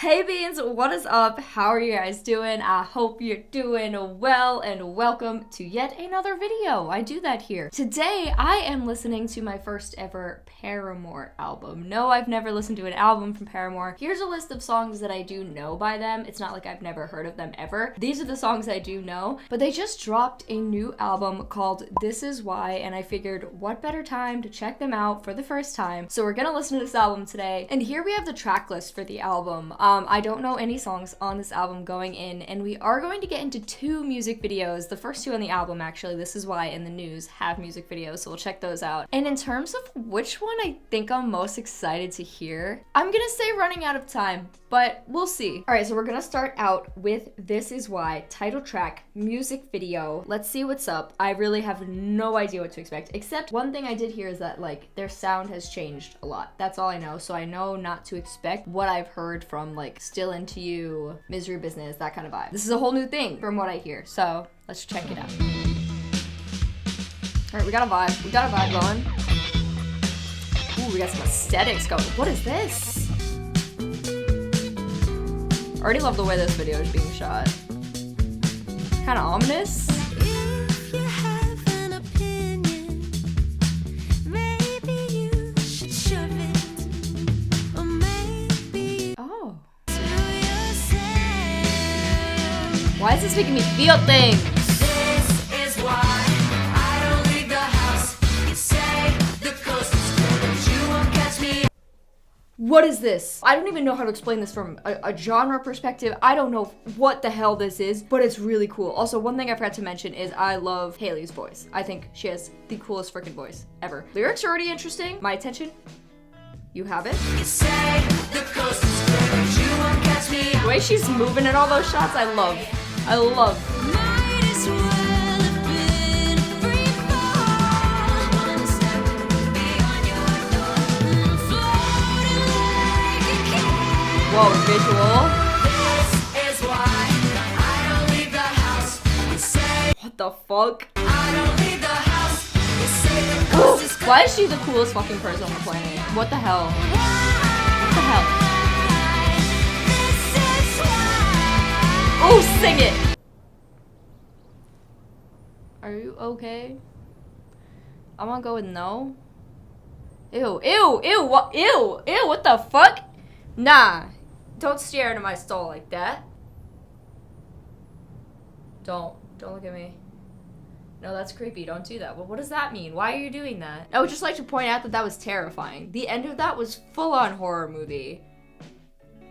Hey beans, what is up? How are you guys doing? I hope you're doing well and welcome to yet another video. I do that here. Today I am listening to my first ever Paramore album. No, I've never listened to an album from Paramore. Here's a list of songs that I do know by them. It's not like I've never heard of them ever. These are the songs I do know, but they just dropped a new album called This Is Why, and I figured what better time to check them out for the first time. So we're gonna listen to this album today, and here we have the track list for the album. I don't know any songs on this album going in, and we are going to get into two music videos. The first two on the album, actually, This Is Why and The News, have music videos, so we'll check those out. And in terms of which one I think I'm most excited to hear, I'm gonna say Running Out of Time, but we'll see. All right, so we're gonna start out with This Is Why, title track, music video. Let's see what's up. I really have no idea what to expect, except one thing I did hear is that, like, their sound has changed a lot. That's all I know, so I know not to expect what I've heard from, like, Still Into You, Misery Business, that kind of vibe. This is a whole new thing from what I hear, so let's check it out. All right, we got a vibe. We got a vibe going. Ooh, we got some aesthetics going. What is this? I already love the way this video is being shot. Kind of ominous. If you have an opinion, maybe you should shove it, or maybe Oh. to yourself. Why is this making me feel things? This is why I don't leave the house. You say the coast is clear, but you won't catch me. What is this? I don't even know how to explain this from a genre perspective. I don't know what the hell this is, but it's really cool. Also, one thing I forgot to mention is I love Hailey's voice. I think she has the coolest freaking voice ever. Lyrics are already interesting. My attention. You have it. You say the coast is clear, but you won't catch me. The way she's moving in all those shots, I love. I love. Might as well have been free fall. One step beyond your door, floating like a cat. Whoa, visual. This is why I don't leave the house. You say What the fuck? I don't leave the house. You say the coast is clear. Why is she the coolest fucking person on the planet? What the hell? What the hell? This is why. Oh, sing it! Are you okay? I'm gonna go with no. Ew, ew, ew, what, ew, ew, what the fuck? Nah, don't stare into my soul like that. Don't look at me. No, that's creepy, don't do that. Well, what does that mean? Why are you doing that? I would just like to point out that that was terrifying. The end of that was full-on horror movie.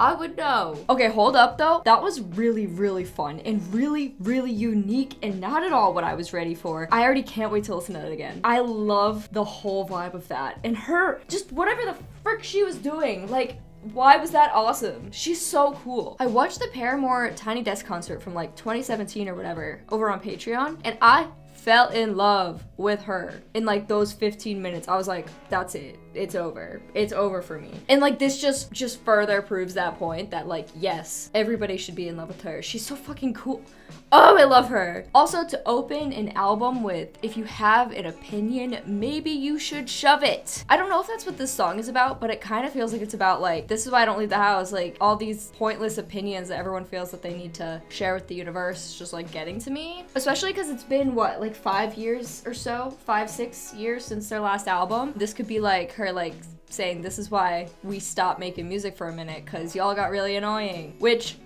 I would know. Okay, hold up though. That was really, really fun and really, really unique and not at all what I was ready for. I already can't wait to listen to it again. I love the whole vibe of that. And her, just whatever the frick she was doing, like, why was that awesome? She's so cool. I watched the Paramore Tiny Desk concert from like 2017 or whatever over on Patreon, and I fell in love with her in like those 15 minutes. I was like, that's it. It's over. It's over for me. And like this just further proves that point that like, yes, everybody should be in love with her. She's so fucking cool. Oh, I love her. Also, to open an album with, if you have an opinion, maybe you should shove it. I don't know if that's what this song is about, but it kind of feels like it's about like, this is why I don't leave the house. Like all these pointless opinions that everyone feels that they need to share with the universe, just like getting to me. Especially because it's been what, like 5 years or so, 5-6 years since their last album. This could be like her like saying, this is why we stopped making music for a minute, because y'all got really annoying, which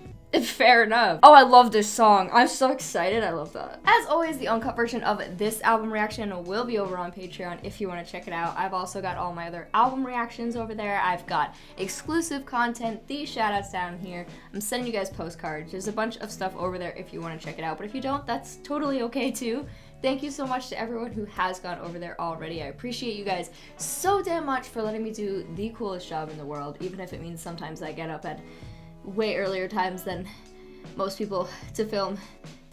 fair enough. Oh, I love this song. I'm so excited. I love that. As always, the uncut version of this album reaction will be over on Patreon if you want to check it out. I've also got all my other album reactions over there. I've got exclusive content, these shoutouts down here. I'm sending you guys postcards. There's a bunch of stuff over there if you want to check it out, but if you don't, that's totally okay too. Thank you so much to everyone who has gone over there already. I appreciate you guys so damn much for letting me do the coolest job in the world, even if it means sometimes I get up at way earlier times than most people to film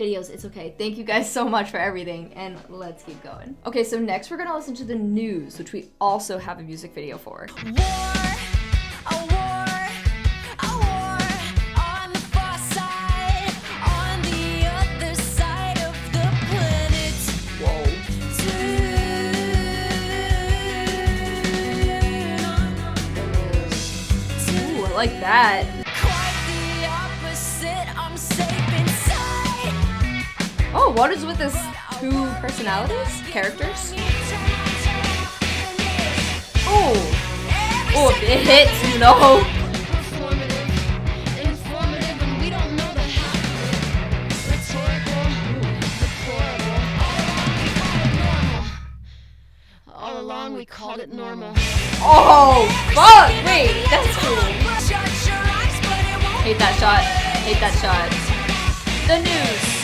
videos. It's okay. Thank you guys so much for everything, and let's keep going. Okay, so next we're gonna listen to The News, which we also have a music video for. War, a war, a war on the far side, on the other side of the planet. Whoa. Turn on Ooh, I like that. quite Oh, what is with this 2 personalities? Characters? Oh. Oh, if it hits, you know. All along we called it normal. Oh, fuck! Wait, that's cool. Hate that shot. Hate that shot. The news.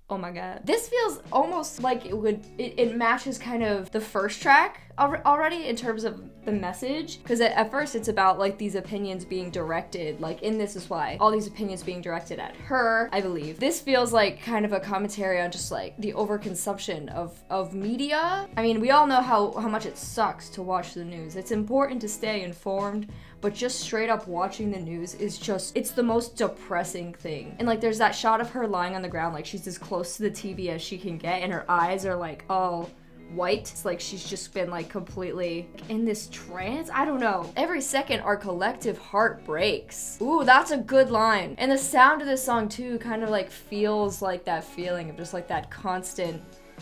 Oh my god. This feels almost like it matches kind of the first track already in terms of the message. Because at first it's about like these opinions being directed, like in This Is Why, all these opinions being directed at her, I believe. This feels like kind of a commentary on just like the overconsumption of media. I mean, we all know how much it sucks to watch the news. It's important to stay informed, but just straight up watching the news is just, it's the most depressing thing. And like there's that shot of her lying on the ground, like she's as close to the TV as she can get, and her eyes are like all white. It's like she's just been like completely in this trance. I don't know. Every second our collective heart breaks. Ooh, that's a good line. And the sound of this song too kind of like feels like that feeling of just like that constant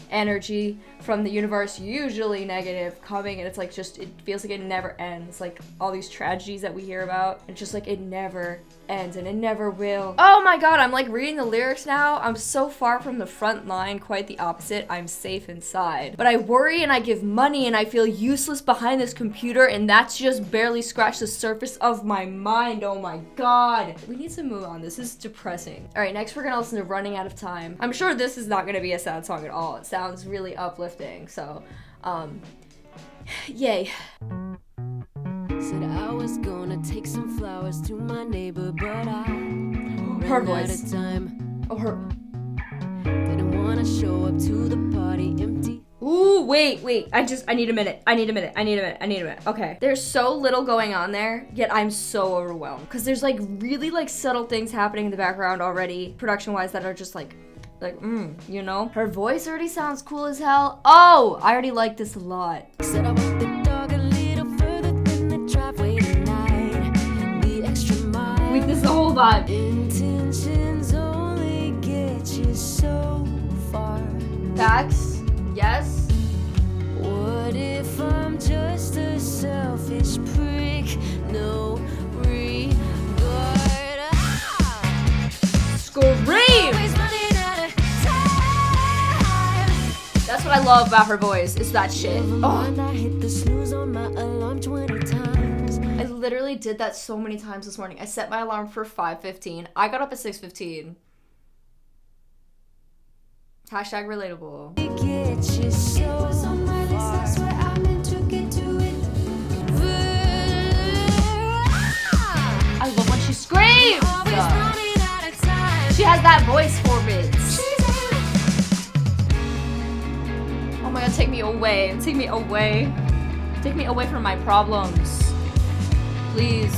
energy from the universe, usually negative, coming, and it's like just, it feels like it never ends. Like all these tragedies that we hear about, it's just like it never ends and it never will. Oh my god, I'm like reading the lyrics now. I'm so far from the front line, quite the opposite. I'm safe inside, but I worry and I give money and I feel useless behind this computer, and that's just barely scratched the surface of my mind. Oh my god, we need to move on. This is depressing. All right, next we're gonna listen to Running Out of Time. I'm sure this is not gonna be a sad song at all. It sounds really uplifting, so yay. Said I was gonna take some flowers to my neighbor, but I Her ran voice. out of time. Oh, her. Didn't wanna show up to the party empty. Ooh, wait. I need a minute. Okay. There's so little going on there, yet I'm so overwhelmed. Because there's like really like subtle things happening in the background already, production-wise, that are just like, you know? Her voice already sounds cool as hell. Oh, I already like this a lot. Said I walked the dog a little further than the driveway tonight. The extra mile. Wait, this is the whole vibe. Intentions only get you so far. Facts. Yes. What if I'm just a selfish prick? No regard. Scream! Always running out of time. That's what I love about her voice. It's that shit. Never Oh. mind, I hit the snooze on my alarm 20 times. I literally did that so many times this morning. I set my alarm for 5:15. I got up at 6:15. Hashtag relatable. It gets you so on my list, that's where I meant to get to it. I love when she screams. Always running out of time. She has that voice for it. Oh my god, take me away. Take me away. Take me away from my problems. Please.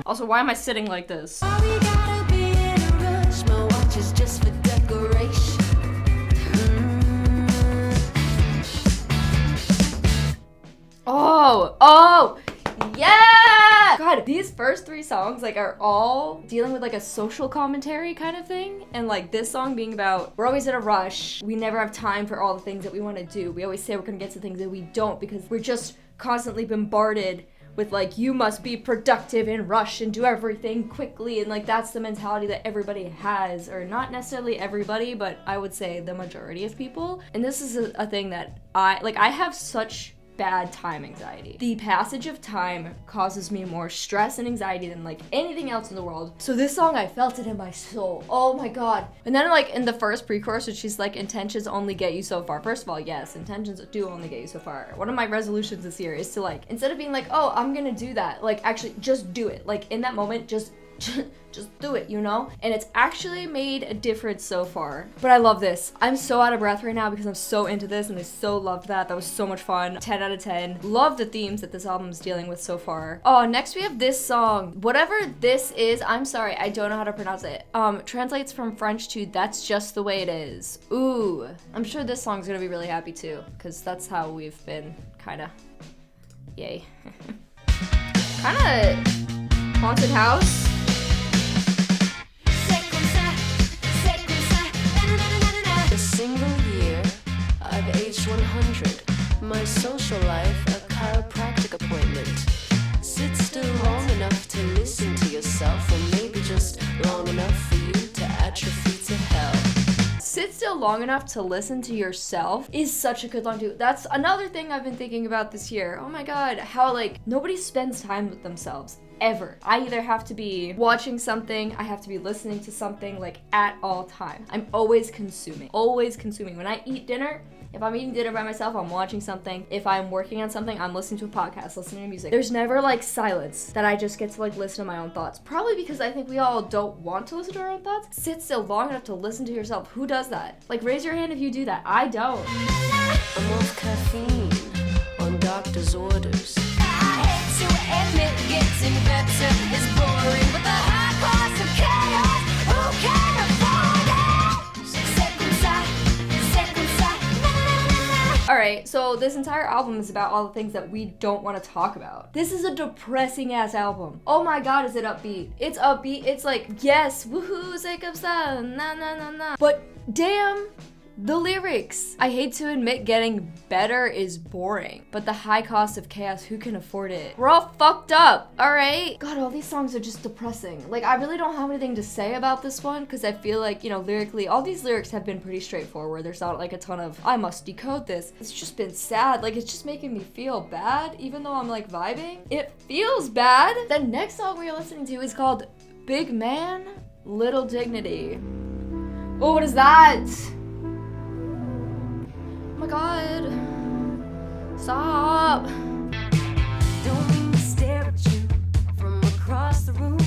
Also, why am I sitting like this? Why we gotta be in a rush? My watch is just for decoration. Oh, yeah! God, these first 3 songs like are all dealing with like a social commentary kind of thing. And like this song being about, we're always in a rush. We never have time for all the things that we want to do. We always say we're gonna get to things that we don't because we're just constantly bombarded with like, you must be productive and rush and do everything quickly. And like, that's the mentality that everybody has, or not necessarily everybody, but I would say the majority of people. And this is a thing that I have such bad time anxiety. The passage of time causes me more stress and anxiety than like anything else in the world. So this song, I felt it in my soul. Oh my god. And then like in the first pre-chorus, which she's like, intentions only get you so far. First of all, yes, intentions do only get you so far. One of my resolutions this year is to like, instead of being like, oh, I'm gonna do that, like actually just do it. Like in that moment, just do it, you know? And it's actually made a difference so far. But I love this. I'm so out of breath right now because I'm so into this and I so loved that. That was so much fun. 10 out of 10. Love the themes that this album is dealing with so far. Oh, next we have this song. Whatever this is, I'm sorry, I don't know how to pronounce it. Translates from French to That's Just the Way It Is. Ooh, I'm sure this song's gonna be really happy too, because that's how we've been kinda, yay. Kinda haunted house. C'est comme ça, long enough to listen to yourself is such a good song too. That's another thing I've been thinking about this year. Oh my god, how like nobody spends time with themselves. Ever. I either have to be watching something, I have to be listening to something like at all times. I'm always consuming. Always consuming. When I eat dinner, if I'm eating dinner by myself, I'm watching something. If I'm working on something, I'm listening to a podcast, listening to music. There's never like silence that I just get to like listen to my own thoughts. Probably because I think we all don't want to listen to our own thoughts. Sit still long enough to listen to yourself. Who does that? Like raise your hand if you do that. I don't. I'm off caffeine on doctor's orders. I hate to admit getting better is boring, but the high cost of chaos, who can afford it? C'est comme ça, c'est comme ça, na na na na. Alright, so this entire album is about all the things that we don't want to talk about. This is a depressing ass album. Oh my god, is it upbeat? It's upbeat. It's like, yes, woohoo, c'est comme ça, na na na na. But damn, the lyrics. I hate to admit getting better is boring, but the high cost of chaos, who can afford it? We're all fucked up, alright? God, all these songs are just depressing. Like, I really don't have anything to say about this one, because I feel like, you know, lyrically, all these lyrics have been pretty straightforward. There's not like a ton of, I must decode this. It's just been sad. Like, it's just making me feel bad, even though I'm like vibing. It feels bad. The next song we're listening to is called Big Man, Little Dignity. Oh, what is that? Oh my god. Stop. Don't mean to stare at you from across the room.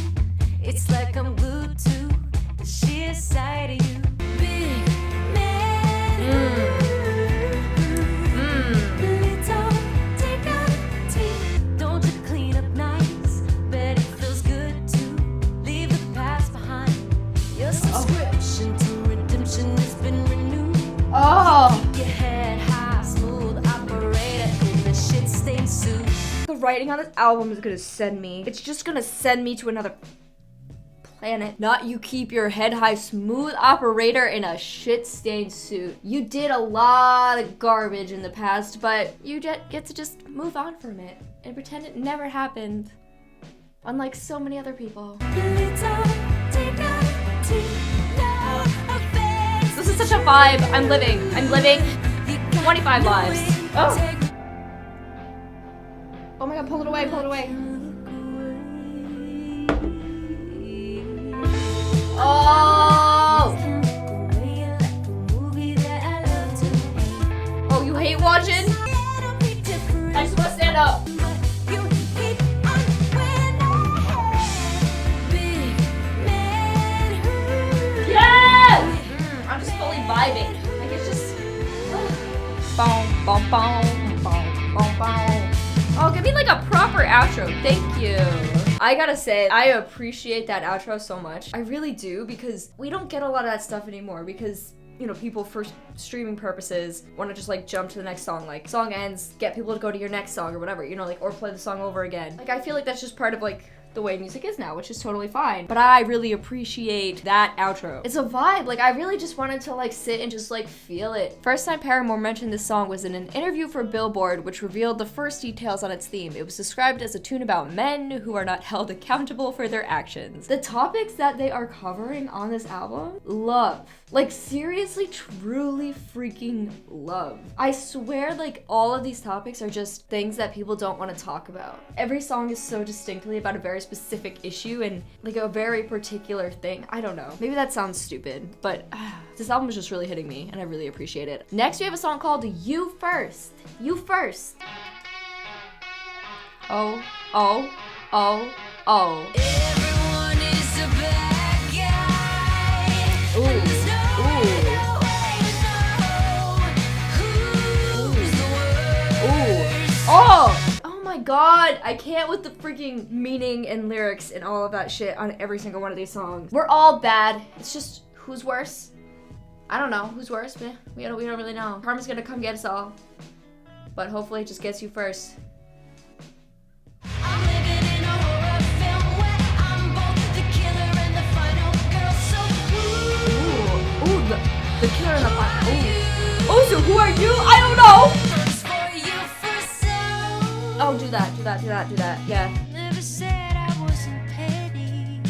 It's like I'm glued to the sheer sight of you. Big man. Little dignity. Don't you clean up nice? Bet it feels good to leave the past behind. Your subscription to redemption has been renewed. Oh. Keep your head high, smooth operator in the shit-stained suit. The writing on this album is gonna send me. It's just gonna send me to another planet. Not you keep your head high, smooth operator in a shit-stained suit. You did a lot of garbage in the past, but you get to just move on from it and pretend it never happened. Unlike so many other people. Little dignity, no offense. This is such a vibe. I'm living 25 lives. Oh. Oh my god, pull it away, pull it away. Oh! Oh, you hate watching? I just want to stand up. Yes! I'm just fully vibing. Like it's just. Boom, boom, boom, boom, boom, boom. Oh, give me like a proper outro. Thank you. I gotta say, I appreciate that outro so much. I really do, because we don't get a lot of that stuff anymore because, you know, people for streaming purposes want to just like jump to the next song. Like, song ends, get people to go to your next song or whatever, you know, like, or play the song over again. Like, I feel like that's just part of like the way music is now, which is totally fine. But I really appreciate that outro. It's a vibe. Like, I really just wanted to like sit and just like feel it. First time Paramore mentioned this song was in an interview for Billboard, which revealed the first details on its theme. It was described as a tune about men who are not held accountable for their actions. The topics that they are covering on this album, love. Like, seriously, truly freaking love. I swear, like, all of these topics are just things that people don't want to talk about. Every song is so distinctly about a very specific issue and like a very particular thing. I don't know. Maybe that sounds stupid, but this album is just really hitting me and I really appreciate it. Next, we have a song called You First. You First. Oh, oh, oh, oh. Everyone is a bad guy. Ooh, And there's no ooh. way to know who's the worst. Oh! Oh my god, I can't with the freaking meaning and lyrics and all of that shit on every single one of these songs. We're all bad. It's just, who's worse? I don't know. Who's worse? Man, we don't really know. Karma's gonna come get us all. But hopefully it just gets you first. I'm living in a horror film where I'm both the killer and the final girl. So Ooh, the killer in the final. Ooh. Oh, so who are you? I don't know! first for you, first so. Oh, do that. Yeah. Never said I wasn't petty.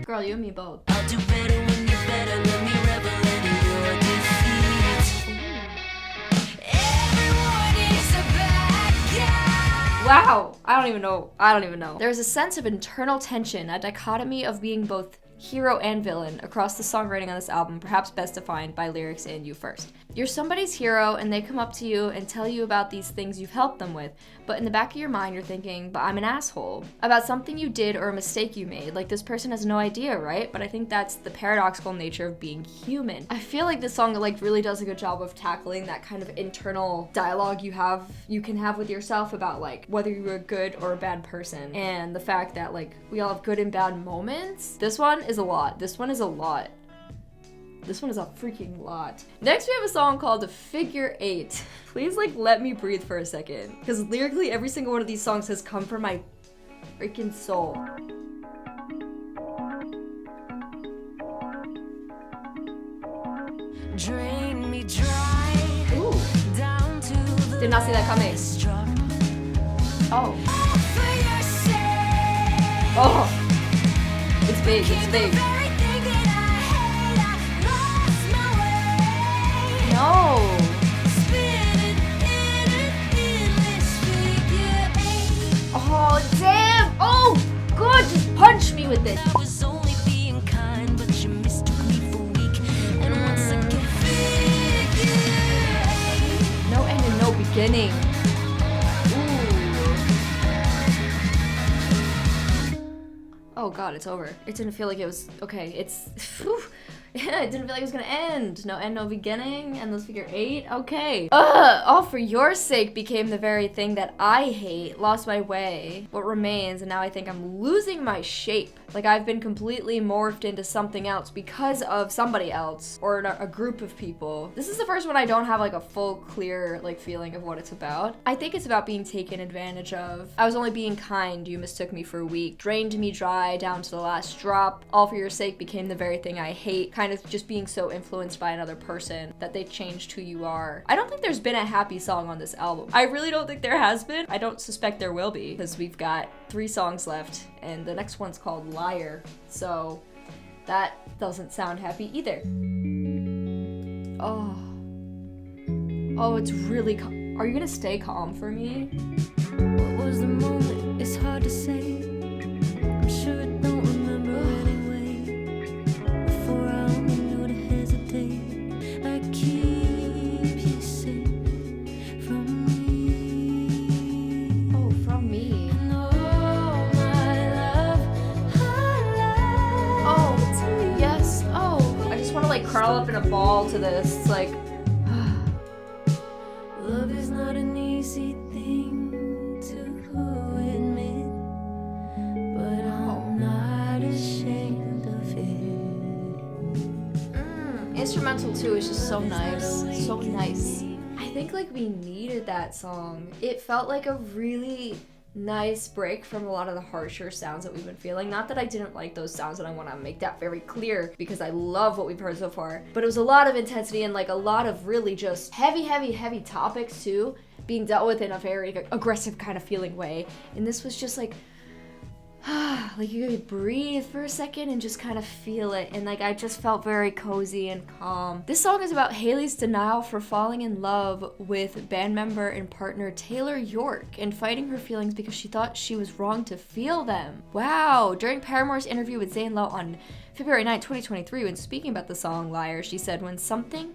Girl, you and me both. I'll do better when you're better. Wow. I don't even know. There's a sense of internal tension, a dichotomy of being both hero and villain across the songwriting on this album, perhaps best defined by lyrics in You First. You're somebody's hero and they come up to you and tell you about these things you've helped them with, but in the back of your mind you're thinking, but I'm an asshole. About something you did or a mistake you made, like this person has no idea, right? But I think that's the paradoxical nature of being human. I feel like this song like really does a good job of tackling that kind of internal dialogue you can have with yourself about like whether you're a good or a bad person, and the fact that like we all have good and bad moments. This one is a lot. This one is a lot. This one is a freaking lot. Next we have a song called Figure 8. Please like let me breathe for a second, because lyrically every single one of these songs has come from my freaking soul. Drain me dry. Ooh. Down to the Did not see that coming. Oh. Oh. It's big, it's big. No. Oh, damn. Oh, good. Just punch me with this. I was only being kind, but you mistook me for weak. And once again, No end and no beginning. Ooh. Oh god, it's over. It didn't feel like it was okay. It's yeah, it didn't feel like it was gonna end. No end, no beginning, endless figure 8. Okay. All for your sake became the very thing that I hate. Lost my way. What remains, and now I think I'm losing my shape. Like I've been completely morphed into something else because of somebody else or a group of people. This is the first one I don't have like a full clear like feeling of what it's about. I think it's about being taken advantage of. I was only being kind, you mistook me for weak. Drained me dry down to the last drop. All for your sake became the very thing I hate. Kind of just being so influenced by another person that they changed who you are. I don't think there's been a happy song on this album. I really don't think there has been. I don't suspect there will be, because we've got 3 songs left and the next one's called Liar, so that doesn't sound happy either. Oh, it's really are you gonna stay calm for me? what was the moment? It's hard to say. I'm sure I don't remember anyway. Before I only knew to hesitate, I keep you safe from me. Oh, from me. And all my love, Oh, yes. Oh, I just want to like curl up in a ball to this. It's like, love is not an easy thing to admit, but I'm not ashamed of it. Instrumental 2 is just so nice. So nice. I think like we needed that song. It felt like a really nice break from a lot of the harsher sounds that we've been feeling. Not that I didn't like those sounds, and I want to make that very clear because I love what we've heard so far, but it was a lot of intensity and like a lot of really just heavy topics too being dealt with in a very aggressive kind of feeling way. And this was just like like you could breathe for a second and just kind of feel it, and like I just felt very cozy and calm. This song is about Hayley's denial for falling in love with band member and partner Taylor York and fighting her feelings because she thought she was wrong to feel them. Wow. During Paramore's interview with Zane Lowe on February 9, 2023, when speaking about the song Liar, she said, when something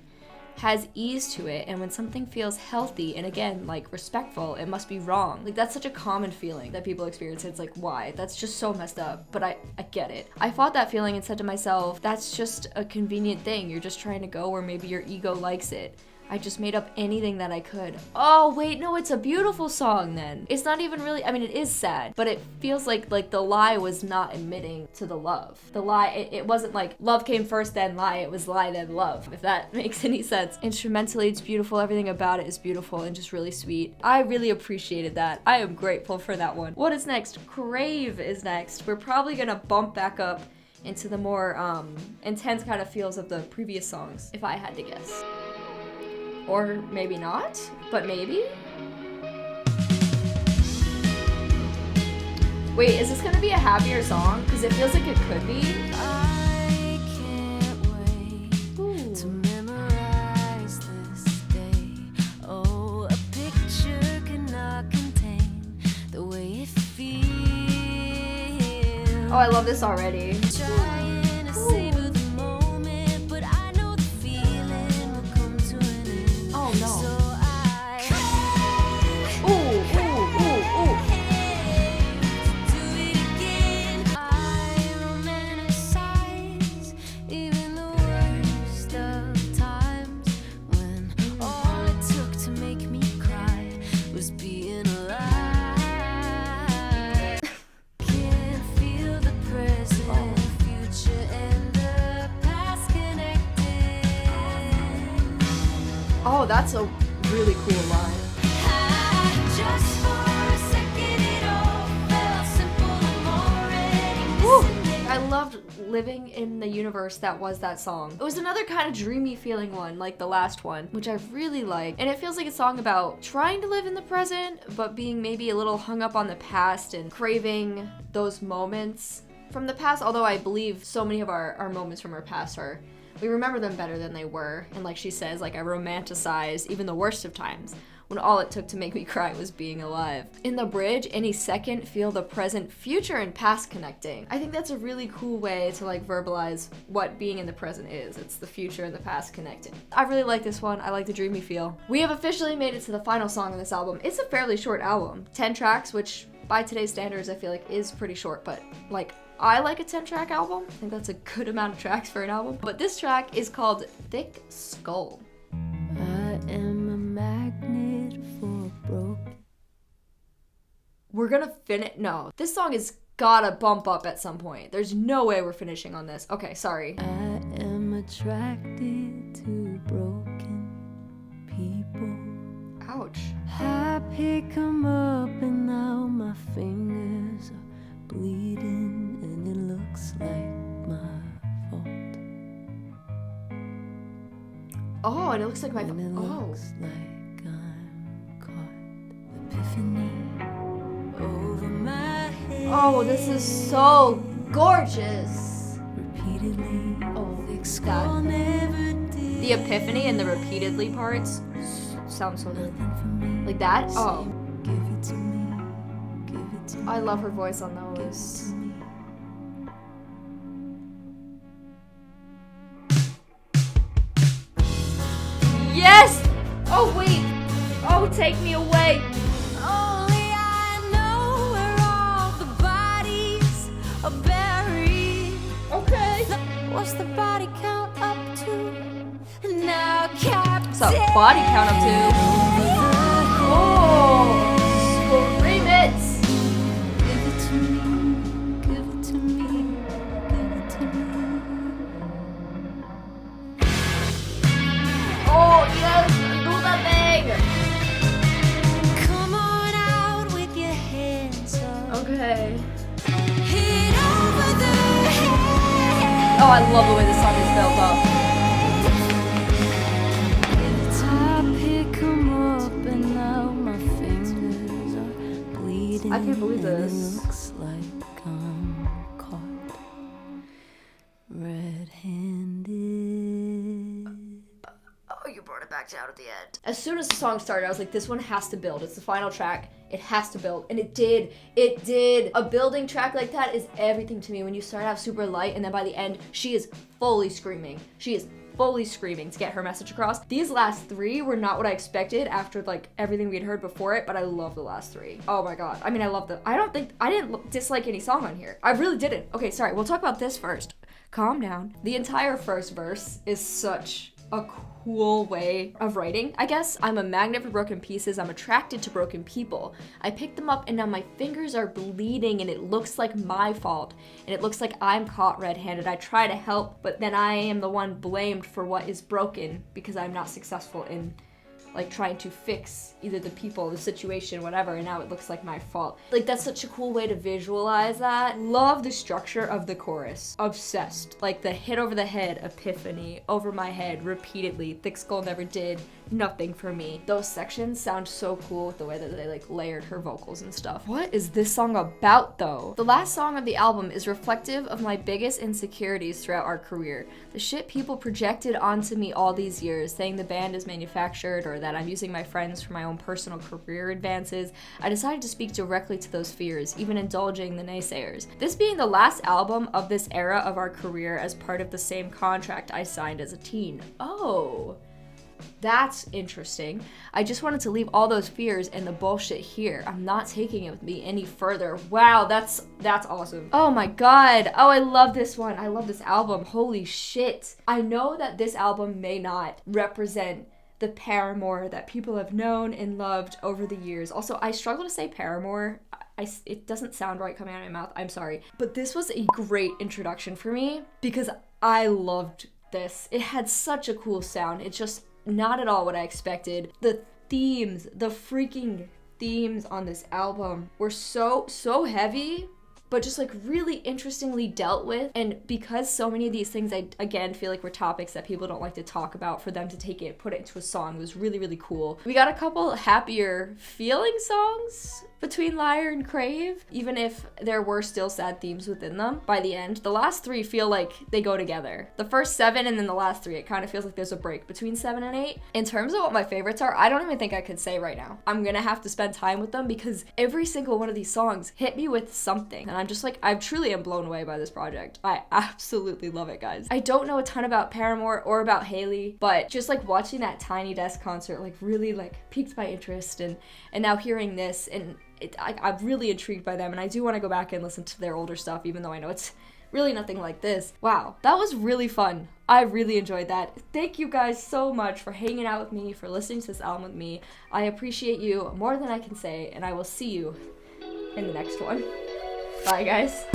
has ease to it and when something feels healthy and again like respectful, it must be wrong. Like that's such a common feeling that people experience. It's like, why? That's just so messed up, but I get it. I fought that feeling and said to myself, that's just a convenient thing. You're just trying to go where maybe your ego likes it. I just made up anything that I could. Oh wait, no, it's a beautiful song then. It's not even really, I mean, it is sad, but it feels like the lie was not admitting to the love. The lie, it wasn't like love came first then lie, it was lie then love, if that makes any sense. Instrumentally, it's beautiful. Everything about it is beautiful and just really sweet. I really appreciated that. I am grateful for that one. What is next? Crave is next. We're probably gonna bump back up into the more intense kind of feels of the previous songs, if I had to guess. Or maybe not, but maybe? Wait, is this gonna be a happier song? Because it feels like it could be. I can't wait to memorize this day. Oh, a picture cannot contain Oh, I love this already. Trying to savor the moment, but I know the feeling will come to an end. Oh no. So I Ooh, ooh, ooh, ooh. do it again. I romanticize even the worst of times when all it took to make me cry was being alive. Can't feel the present, future, and the past connected. Oh, that's a really cool line. Just for a second, it all felt simple. I'm already Woo! missing it. I loved living in the universe that was that song. It was another kind of dreamy feeling one, like the last one, which I really like. And it feels like a song about trying to live in the present, but being maybe a little hung up on the past and craving those moments from the past. Although I believe so many of our moments from our past are, we remember them better than they were. And like she says, like I romanticize even the worst of times, when all it took to make me cry was being alive. In the bridge, any second, feel the present, future, and past connecting. I think that's a really cool way to like verbalize what being in the present is. It's the future and the past connecting. I really like this one. I like the dreamy feel. We have officially made it to the final song on this album. It's a fairly short album, 10 tracks, which by today's standards I feel like is pretty short, but like I like a 10-track album. I think that's a good amount of tracks for an album. But this track is called Thick Skull. I am a magnet for broken. We're gonna finish. No, this song is gotta bump up at some point. There's no way we're finishing on this. Okay, sorry. I am attracted to broken people. Ouch. I pick 'em up and now my fingers are bleeding and it looks like my fault. Oh, and it looks like my. And it Oh. looks like I'm caught. Epiphany over my head. Oh, this is so gorgeous. Repeatedly. Oh, Thick that. skull never did. The epiphany and the repeatedly parts sound so good. Nothing for me. Like that? Oh. Give it to me. Give it to me. I love her voice on Give it those. to me. Yes! Oh, wait. Oh, take me away. Only I know where all the bodies are buried. Okay. What's the body count up to? Now, Captain. What's up, body count up to? Oh, scream it. Give it to me. Give it to me. Give it to me. Oh, yes, do the thing. Come on out with your hands up. Okay. Hit over the head. Oh, I love the way this song is built up. I pick 'em up and now my fingers are bleeding. I can't believe and this. It looks like I'm caught red-handed. Oh, you brought it back down at the end. As soon as the song started, I was like, this one has to build. It's the final track. It has to build. And it did. It did. A building track like that is everything to me. When you start out super light and then by the end, she is fully screaming. She is fully screaming to get her message across. These last three were not what I expected after like everything we had heard before it, but I love the last three. Oh my god. I mean, I love I didn't dislike any song on here. I really didn't. Okay, sorry. We'll talk about this first. Calm down. The entire first verse is such a cool way of writing, I guess. I'm a magnet for broken pieces. I'm attracted to broken people. I pick them up and now my fingers are bleeding and it looks like my fault. And it looks like I'm caught red-handed. I try to help, but then I am the one blamed for what is broken because I'm not successful in like trying to fix either the people, the situation, whatever, and now it looks like my fault. Like that's such a cool way to visualize that. Love the structure of the chorus. Obsessed. Like the hit over the head, epiphany, over my head, repeatedly, thick skull never did, nothing for me. Those sections sound so cool with the way that they like layered her vocals and stuff. What is this song about though? The last song of the album is reflective of my biggest insecurities throughout our career. The shit people projected onto me all these years, saying the band is manufactured or that I'm using my friends for my own personal career advances. I decided to speak directly to those fears, even indulging the naysayers. This being the last album of this era of our career as part of the same contract I signed as a teen. Oh, that's interesting. I just wanted to leave all those fears and the bullshit here. I'm not taking it with me any further. Wow, that's awesome. Oh my god. Oh, I love this one. I love this album. Holy shit. I know that this album may not represent the Paramore that people have known and loved over the years. Also, I struggle to say Paramore. It doesn't sound right coming out of my mouth. I'm sorry. But this was a great introduction for me because I loved this. It had such a cool sound. It's just not at all what I expected. The themes, the freaking themes on this album were so heavy, but just like really interestingly dealt with. And because so many of these things, I again feel like were topics that people don't like to talk about, for them to take it, put it into a song was really, really cool. We got a couple happier feeling songs between Liar and Crave, even if there were still sad themes within them by the end. The last three feel like they go together. The first 7 and then the last 3, it kind of feels like there's a break between 7 and 8. In terms of what my favorites are, I don't even think I could say right now. I'm gonna have to spend time with them because every single one of these songs hit me with something. And I'm just like, I truly am blown away by this project. I absolutely love it, guys. I don't know a ton about Paramore or about Hailey, but just like watching that Tiny Desk concert like really like piqued my interest, and now hearing this, and I'm really intrigued by them, and I do want to go back and listen to their older stuff, even though I know it's really nothing like this. Wow, that was really fun. I really enjoyed that. Thank you guys so much for hanging out with me, for listening to this album with me. I appreciate you more than I can say, and I will see you in the next one. Bye, guys.